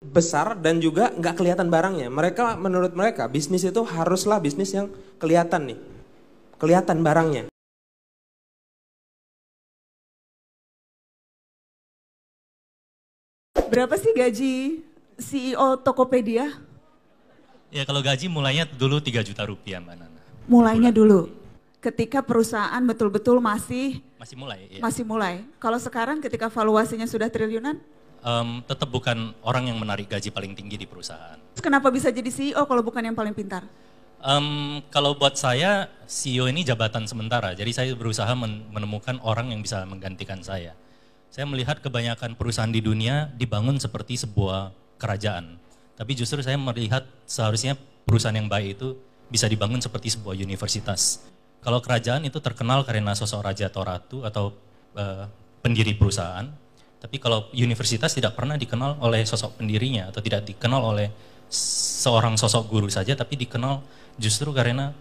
besar dan juga nggak kelihatan barangnya. Mereka, menurut mereka, bisnis itu haruslah bisnis yang kelihatan nih, kelihatan barangnya. Berapa sih gaji CEO Tokopedia? Ya kalau gaji mulainya dulu 3 juta rupiah Mbak Nana. Mulainya dulu, ketika perusahaan betul-betul masih mulai. Ya. masih mulai. Kalau sekarang ketika valuasinya sudah triliunan? Tetap bukan orang yang menarik gaji paling tinggi di perusahaan. Terus kenapa bisa jadi CEO kalau bukan yang paling pintar? Kalau buat saya, CEO ini jabatan sementara. Jadi saya berusaha menemukan orang yang bisa menggantikan saya. Saya melihat kebanyakan perusahaan di dunia dibangun seperti sebuah kerajaan. Tapi justru saya melihat seharusnya perusahaan yang baik itu bisa dibangun seperti sebuah universitas. Kalau kerajaan itu terkenal karena sosok raja atau ratu atau pendiri perusahaan. Tapi kalau universitas tidak pernah dikenal oleh sosok pendirinya atau tidak dikenal oleh seorang sosok guru saja, tapi dikenal justru karena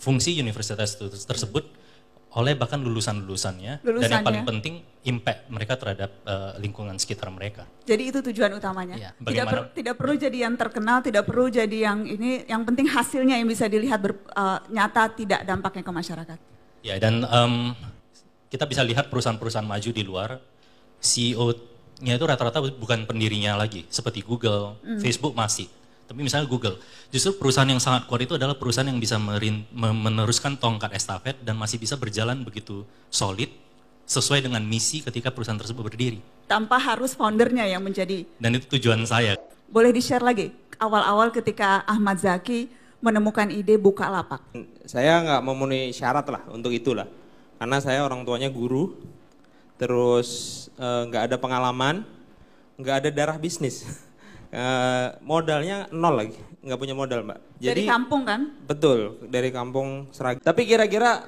fungsi universitas tersebut oleh bahkan lulusan-lulusannya. Dan yang paling penting impact mereka terhadap lingkungan sekitar mereka. Jadi itu tujuan utamanya. Ya, tidak perlu jadi yang terkenal, tidak perlu jadi yang ini, yang penting hasilnya yang bisa dilihat nyata, tidak dampaknya ke masyarakat. Ya, dan kita bisa lihat perusahaan-perusahaan maju di luar, CEO-nya itu rata-rata bukan pendirinya lagi, seperti Google, Facebook masih. Tapi misalnya Google, justru perusahaan yang sangat kuat itu adalah perusahaan yang bisa meneruskan tongkat estafet dan masih bisa berjalan begitu solid sesuai dengan misi ketika perusahaan tersebut berdiri. Tanpa harus foundernya yang menjadi. Dan itu tujuan saya. Boleh di-share lagi, awal-awal ketika Ahmad Zaki menemukan ide Bukalapak. Saya nggak memenuhi syarat lah untuk itulah. Karena saya orang tuanya guru, terus nggak ada pengalaman, nggak ada darah bisnis. Modalnya nol lagi, nggak punya modal Mbak. Jadi, dari kampung kan? Betul, dari kampung Seragen. Tapi kira-kira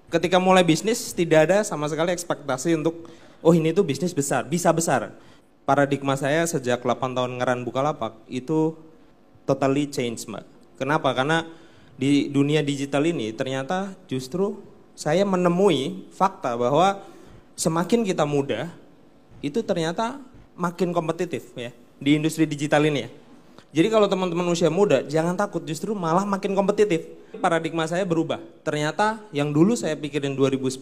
ketika mulai bisnis tidak ada sama sekali ekspektasi untuk oh ini tuh bisnis besar, bisa besar. Paradigma saya sejak 8 tahun ngeran Bukalapak itu totally change Mbak. Kenapa? Karena di dunia digital ini ternyata justru saya menemui fakta bahwa semakin kita muda itu ternyata makin kompetitif ya di industri digital ini ya. Jadi kalau teman-teman usia muda jangan takut, justru malah makin kompetitif. Paradigma saya berubah. Ternyata yang dulu saya pikirin 2010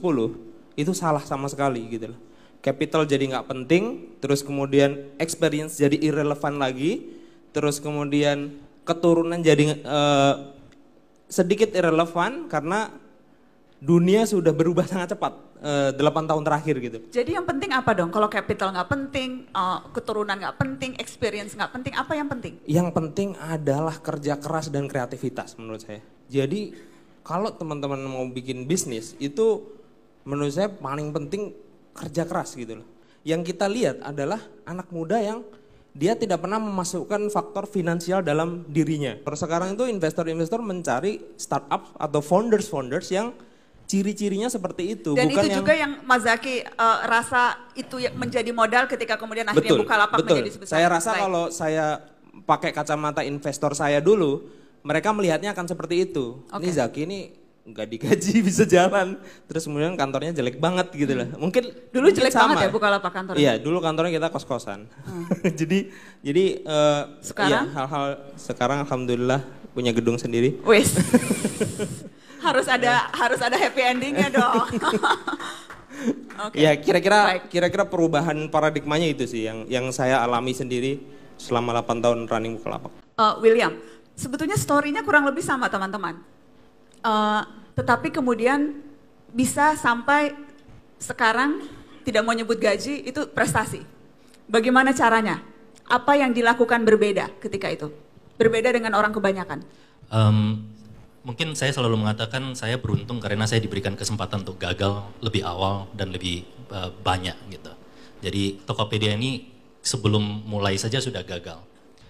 itu salah sama sekali gitu loh. Capital jadi nggak penting, terus kemudian experience jadi irrelevant lagi, terus kemudian keturunan jadi sedikit irrelevant karena dunia sudah berubah sangat cepat 8 tahun terakhir gitu. Jadi yang penting apa dong? Kalau capital nggak penting, keturunan nggak penting, experience nggak penting, apa yang penting? Yang penting adalah kerja keras dan kreativitas menurut saya. Jadi kalau teman-teman mau bikin bisnis itu menurut saya paling penting kerja keras gitu loh. Yang kita lihat adalah anak muda yang dia tidak pernah memasukkan faktor finansial dalam dirinya. Sekarang itu investor-investor mencari startup atau founders yang ciri-cirinya seperti itu. Dan bukan itu juga yang Mas Zaki rasa itu menjadi modal ketika kemudian akhirnya Bukalapak menjadi sebesar. Saya rasa kalau saya pakai kacamata investor saya dulu, mereka melihatnya akan seperti itu. Ini Zaki ini nggak digaji bisa jalan, terus kemudian kantornya jelek banget gitu lah. Mungkin dulu jelek sama. banget ya Bukalapak kantornya. Iya, dulu kantornya kita kos-kosan. jadi sekarang ya, hal-hal sekarang alhamdulillah punya gedung sendiri. Wis. harus ada happy endingnya dong. Ya kira-kira perubahan paradigmanya itu sih yang saya alami sendiri selama 8 tahun running Bukalapak. William, sebetulnya story-nya kurang lebih sama teman-teman. Tetapi kemudian bisa sampai sekarang tidak mau nyebut gaji itu prestasi. Bagaimana caranya? Apa yang dilakukan berbeda ketika itu? Berbeda dengan orang kebanyakan. Mungkin saya selalu mengatakan saya beruntung karena saya diberikan kesempatan untuk gagal lebih awal dan lebih banyak gitu. Jadi Tokopedia ini sebelum mulai saja sudah gagal.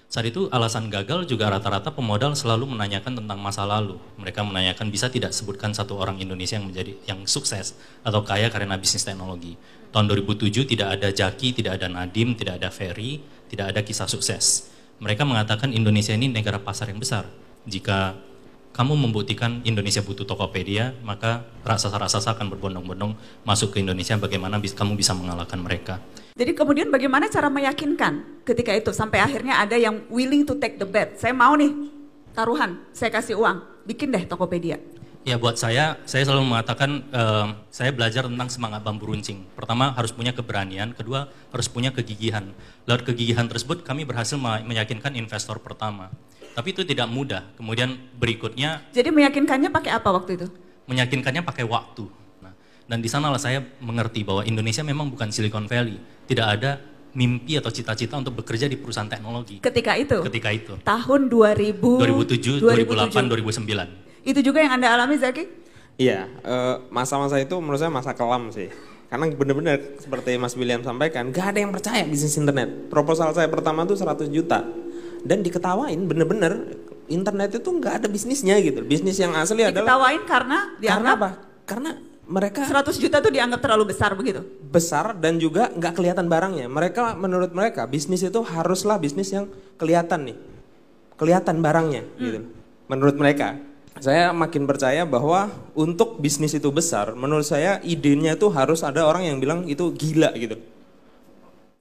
Saat itu alasan gagal juga rata-rata pemodal selalu menanyakan tentang masa lalu. Mereka menanyakan bisa tidak sebutkan satu orang Indonesia yang sukses atau kaya karena bisnis teknologi. Tahun 2007 tidak ada Jaki, tidak ada Nadiem, tidak ada Ferry, tidak ada kisah sukses. Mereka mengatakan Indonesia ini negara pasar yang besar. Jika kamu membuktikan Indonesia butuh Tokopedia, maka raksasa-raksasa akan berbondong-bondong masuk ke Indonesia, bagaimana kamu bisa mengalahkan mereka. Jadi kemudian bagaimana cara meyakinkan ketika itu sampai akhirnya ada yang willing to take the bet. Saya mau nih taruhan, saya kasih uang, bikin deh Tokopedia. Ya buat saya selalu mengatakan saya belajar tentang semangat bambu runcing. Pertama harus punya keberanian, kedua harus punya kegigihan. Lewat kegigihan tersebut kami berhasil meyakinkan investor pertama. Tapi itu tidak mudah. Kemudian berikutnya. Jadi meyakinkannya pakai apa waktu itu? Meyakinkannya pakai waktu. Nah, dan di sanalah saya mengerti bahwa Indonesia memang bukan Silicon Valley. Tidak ada mimpi atau cita-cita untuk bekerja di perusahaan teknologi. Ketika itu? Ketika itu. Tahun 2007, 2008, 2009. Itu juga yang Anda alami, Zaki? Iya, masa-masa itu menurut saya masa kelam sih. Karena benar-benar seperti Mas William sampaikan, gak ada yang percaya bisnis internet. Proposal saya pertama tuh 100 juta. Dan diketawain bener-bener internet itu gak ada bisnisnya gitu. Bisnis yang asli adalah... Diketawain karena dianggap... Karena apa? Karena mereka... 100 juta tuh dianggap terlalu besar begitu? Besar dan juga gak kelihatan barangnya. Menurut mereka bisnis itu haruslah bisnis yang kelihatan nih. Kelihatan barangnya gitu. Menurut mereka. Saya makin percaya bahwa untuk bisnis itu besar, menurut saya idenya itu harus ada orang yang bilang itu gila gitu.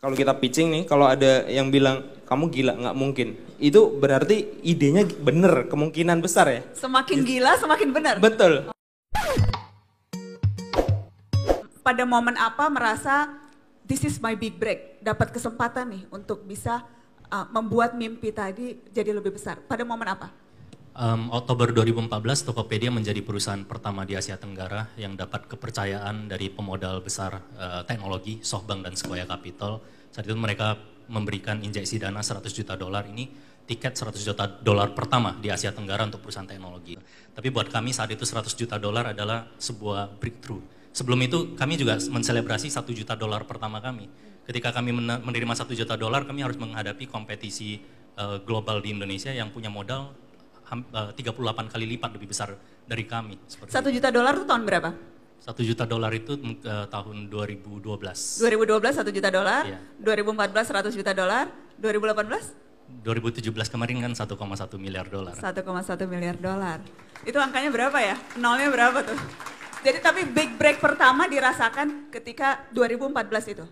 Kalau kita pitching nih, kalau ada yang bilang kamu gila, nggak mungkin. Itu berarti idenya bener, kemungkinan besar ya. Semakin gila, semakin benar. Betul. Pada momen apa merasa this is my big break, dapat kesempatan nih untuk bisa membuat mimpi tadi jadi lebih besar. Pada momen apa? Oktober 2014, Tokopedia menjadi perusahaan pertama di Asia Tenggara yang dapat kepercayaan dari pemodal besar teknologi, SoftBank dan Sequoia Capital. Saat itu mereka memberikan injeksi dana 100 juta dolar, ini tiket 100 juta dolar pertama di Asia Tenggara untuk perusahaan teknologi. Tapi buat kami saat itu 100 juta dolar adalah sebuah breakthrough. Sebelum itu kami juga menselebrasi 1 juta dolar pertama kami. Ketika kami menerima 1 juta dolar, kami harus menghadapi kompetisi global di Indonesia yang punya modal 38 kali lipat lebih besar dari kami. 1 juta dolar itu tahun berapa? 1 juta dolar itu tahun 2012. 2012 1 juta dolar, Iya. 2014 100 juta dolar, 2018? 2017 kemarin kan 1,1 miliar dolar. 1,1 miliar dolar. Itu angkanya berapa ya? Nolnya berapa tuh? Jadi tapi big break pertama dirasakan ketika 2014 itu?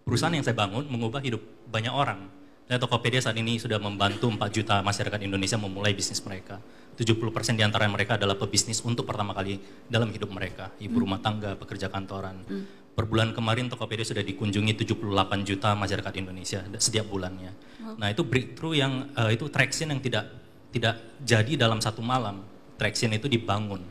Perusahaan yang saya bangun mengubah hidup banyak orang. Dan Tokopedia saat ini sudah membantu 4 juta masyarakat Indonesia memulai bisnis mereka. 70% di antara mereka adalah pebisnis untuk pertama kali dalam hidup mereka. Ibu rumah tangga, pekerja kantoran. Per bulan kemarin Tokopedia sudah dikunjungi 78 juta masyarakat Indonesia setiap bulannya. Nah itu breakthrough yang, itu traction yang tidak jadi dalam satu malam. Traction itu dibangun.